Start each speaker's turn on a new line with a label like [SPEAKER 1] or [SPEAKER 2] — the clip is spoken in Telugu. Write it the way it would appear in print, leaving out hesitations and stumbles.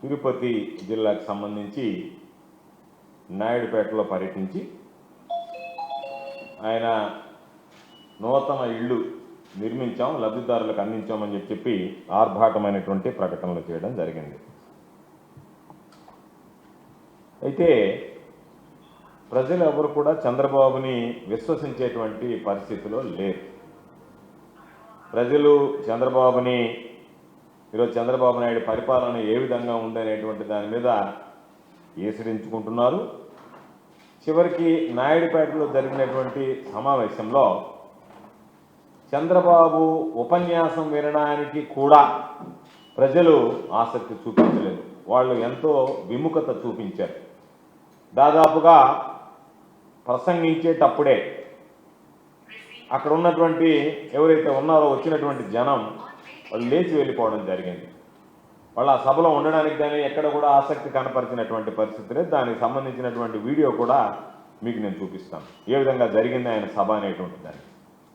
[SPEAKER 1] తిరుపతి జిల్లాకు సంబంధించి నాయుడుపేటలో పర్యటించి ఆయన నూతన ఇళ్ళు నిర్మించాం, లబ్ధిదారులకు అందించామని చెప్పి ఆర్భాటమైనటువంటి ప్రకటనలు చేయడం జరిగింది. అయితే ప్రజలు ఎవరు కూడా చంద్రబాబుని విశ్వసించేటువంటి పరిస్థితిలో లేరు. ప్రజలు చంద్రబాబుని ఈరోజు చంద్రబాబు నాయుడు పరిపాలన ఏ విధంగా ఉందనేటువంటి దాని మీద ఈసడించుకుంటున్నారు. చివరికి నాయుడుపేటలో జరిగినటువంటి సమావేశంలో చంద్రబాబు ఉపన్యాసం వినడానికి కూడా ప్రజలు ఆసక్తి చూపించలేదు. వాళ్ళు ఎంతో విముఖత చూపించారు. దాదాపుగా ప్రసంగించేటప్పుడే అక్కడ ఉన్నటువంటి ఎవరైతే ఉన్నారో వచ్చినటువంటి జనం వాళ్ళు లేచి వెళ్ళిపోవడం జరిగింది. వాళ్ళ ఆ సభలో ఉండడానికి కానీ ఎక్కడ కూడా ఆసక్తి కనపరిచినటువంటి పరిస్థితి లేదు. దానికి సంబంధించినటువంటి వీడియో కూడా మీకు నేను చూపిస్తాను, ఏ విధంగా జరిగింది ఆయన సభ అనేటువంటి దాన్ని.